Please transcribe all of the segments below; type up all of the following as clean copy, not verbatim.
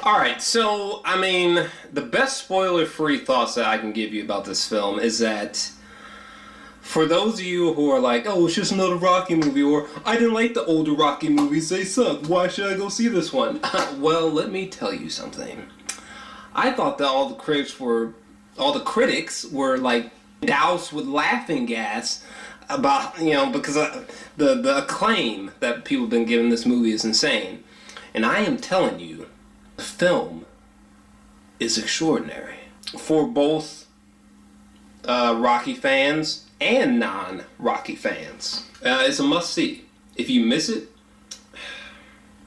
Alright, so, I mean, the best spoiler-free thoughts that I can give you about this film is that for those of you who are like, oh, it's just another Rocky movie, or I didn't like the older Rocky movies, they suck, why should I go see this one? Well, let me tell you something. I thought that all the critics were like doused with laughing gas about, because the acclaim that people have been giving this movie is insane. And I am telling you, the film is extraordinary. For both Rocky fans and non-Rocky fans. It's a must-see. If you miss it,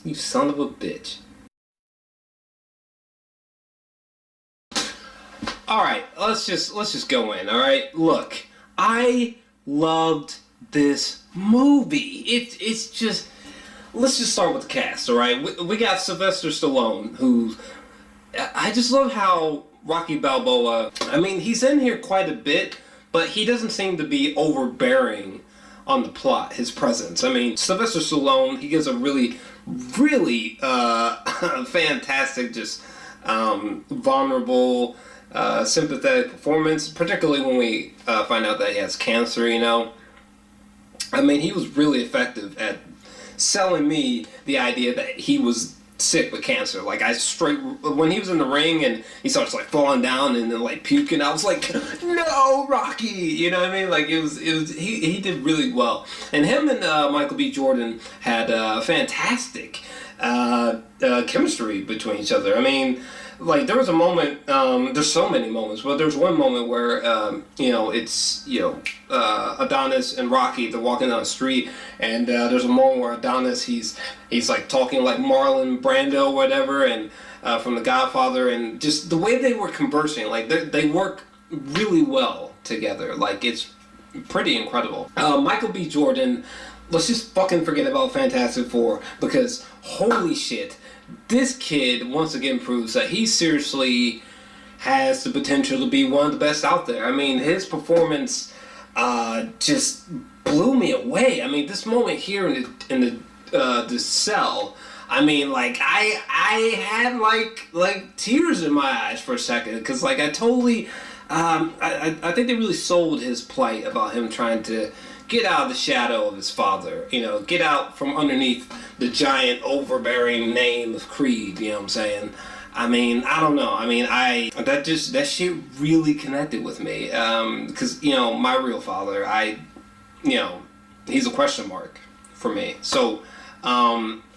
you son of a bitch. Alright, let's just go in, alright? Look, I loved this movie. It's just... Let's just start with the cast, alright? We got Sylvester Stallone, who... I just love how Rocky Balboa... I mean, he's in here quite a bit, but he doesn't seem to be overbearing on the plot, his presence. I mean, Sylvester Stallone, he gives a really fantastic, just vulnerable, sympathetic performance, particularly when we find out that he has cancer, I mean, he was really effective at selling me the idea that he was sick with cancer. Like, when he was in the ring and he starts like falling down and then like puking, I was like, no, Rocky, you know what I mean? Like, he did really well. And him and Michael B. Jordan had fantastic chemistry between each other. I mean, like, there was a moment, there's so many moments, but there's one moment where, it's, Adonis and Rocky, they're walking down the street, and there's a moment where Adonis, he's like talking like Marlon Brando or whatever, and from The Godfather, and just the way they were conversing, like, they work really well together. Like, it's pretty incredible. Michael B. Jordan, let's just fucking forget about Fantastic Four, because holy shit, this kid once again proves that he seriously has the potential to be one of the best out there. I mean, his performance just blew me away. I mean, this moment here in the cell, I mean, like, I had like tears in my eyes for a second, because like I totally I think they really sold his plight about him trying to get out of the shadow of his father, get out from underneath the giant overbearing name of Creed, you know what I'm saying? I mean, I don't know. I mean, that shit really connected with me. Because, my real father, he's a question mark for me. So,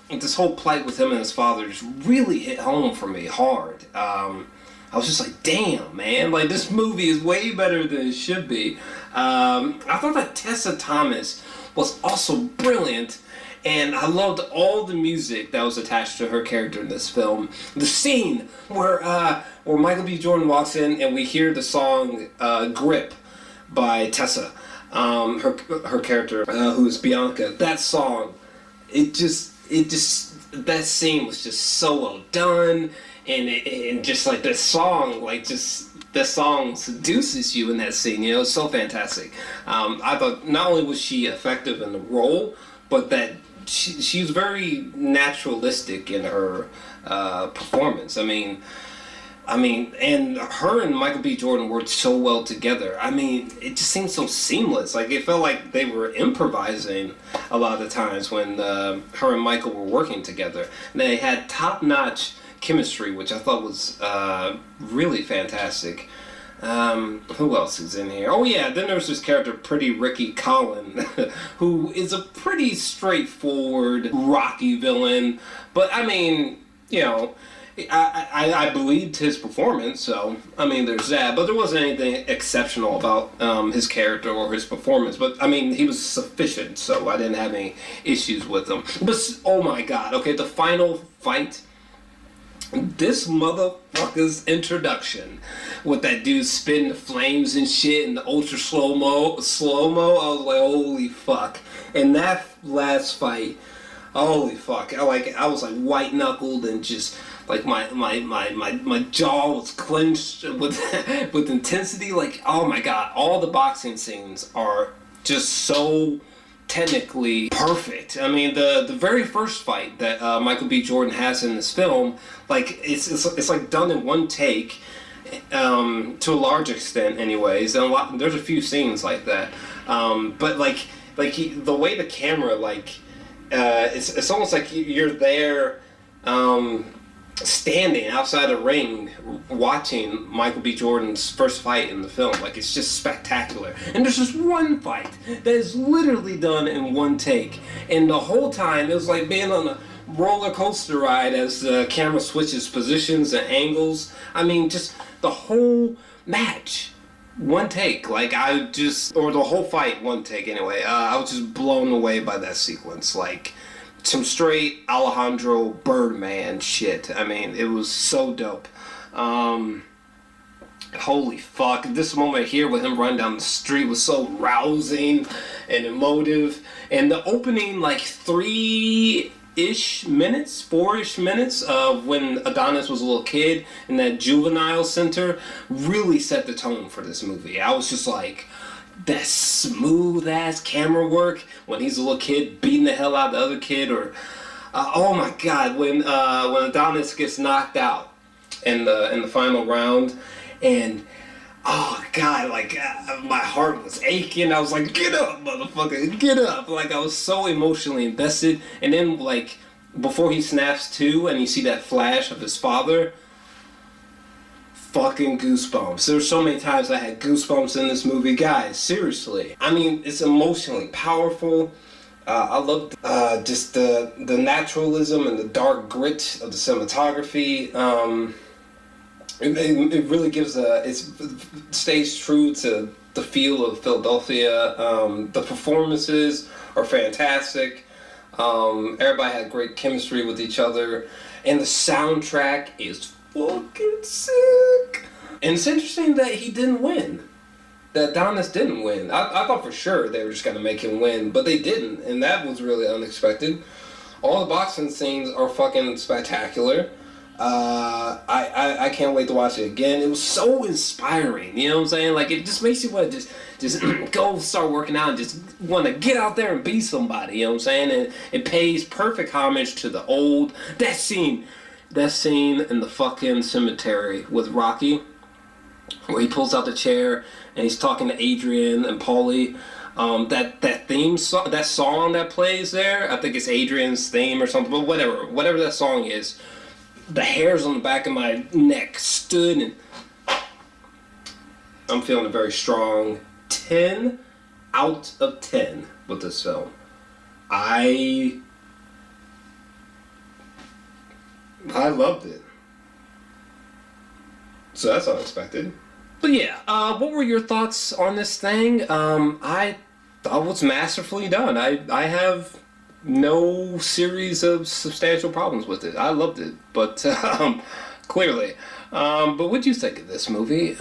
this whole plight with him and his father just really hit home for me hard. I was just like, damn, man, like, this movie is way better than it should be. I thought that Tessa Thompson was also brilliant, and I loved all the music that was attached to her character in this film. The scene where Michael B. Jordan walks in and we hear the song Grip by Tessa, her character, who is Bianca. That song, that scene was just so well done. And just like this song, that song seduces you in that scene. It's so fantastic. I thought not only was she effective in the role, but that she was very naturalistic in her performance. I mean, and her and Michael B. Jordan worked so well together. I mean, it just seemed so seamless. Like, it felt like they were improvising a lot of the times when her and Michael were working together. And they had top-notch chemistry, which I thought was really fantastic. Who else is in here? Oh yeah, then there's this character, Pretty Ricky Collin, who is a pretty straightforward Rocky villain. But I mean, I believed his performance, so I mean, there's that. But there wasn't anything exceptional about his character or his performance. But I mean, he was sufficient, so I didn't have any issues with him. But oh my god, okay, the final fight. This motherfucker's introduction with that dude spitting the flames and shit and the ultra slow-mo, I was like, holy fuck. And that last fight, holy fuck. I was like white-knuckled and just like my jaw was clenched with intensity. Like, oh my god, all the boxing scenes are just so technically perfect. I mean, the very first fight that Michael B. Jordan has in this film, like it's like done in one take, to a large extent, anyways. And there's a few scenes like that, but the way the camera it's almost like you're there. Standing outside a ring watching Michael B. Jordan's first fight in the film. Like, it's just spectacular. And there's just one fight that is literally done in one take. And the whole time, it was like being on a roller coaster ride as the camera switches positions and angles. I mean, just the whole match, one take. Or the whole fight, one take anyway. I was just blown away by that sequence. Like, some straight Alejandro Birdman shit. I mean, it was so dope. Holy fuck. This moment here with him running down the street was so rousing and emotive. And the opening, 4-ish minutes of when Adonis was a little kid in that juvenile center really set the tone for this movie. I was just like, that smooth ass camera work when he's a little kid beating the hell out of the other kid, or oh my god, when Adonis gets knocked out in the final round, and oh god, my heart was aching. I was like, get up, motherfucker, get up! Like, I was so emotionally invested. And then before he snaps to and you see that flash of his father, fucking goosebumps. There were so many times I had goosebumps in this movie. Guys, seriously. I mean, it's emotionally powerful. I love just the naturalism and the dark grit of the cinematography. It really gives it stays true to the feel of Philadelphia. The performances are fantastic. Everybody had great chemistry with each other. And the soundtrack is fucking sick. And it's interesting that he didn't win. That Adonis didn't win. I thought for sure they were just going to make him win, but they didn't, and that was really unexpected. All the boxing scenes are fucking spectacular. I can't wait to watch it again. It was so inspiring, you know what I'm saying? Like, it just makes you want to just go start working out and just want to get out there and be somebody, you know what I'm saying? And it pays perfect homage to the old, that scene in the fucking cemetery with Rocky, where he pulls out the chair and he's talking to Adrian and Paulie. That theme song, that song that plays there, I think it's Adrian's theme or something, but whatever that song is, the hairs on the back of my neck stood, and I'm feeling a very strong 10 out of 10 with this film. I loved it. So that's unexpected. But yeah, what were your thoughts on this thing? I thought it was masterfully done. I have no series of substantial problems with it. I loved it, but clearly. But what'd you think of this movie?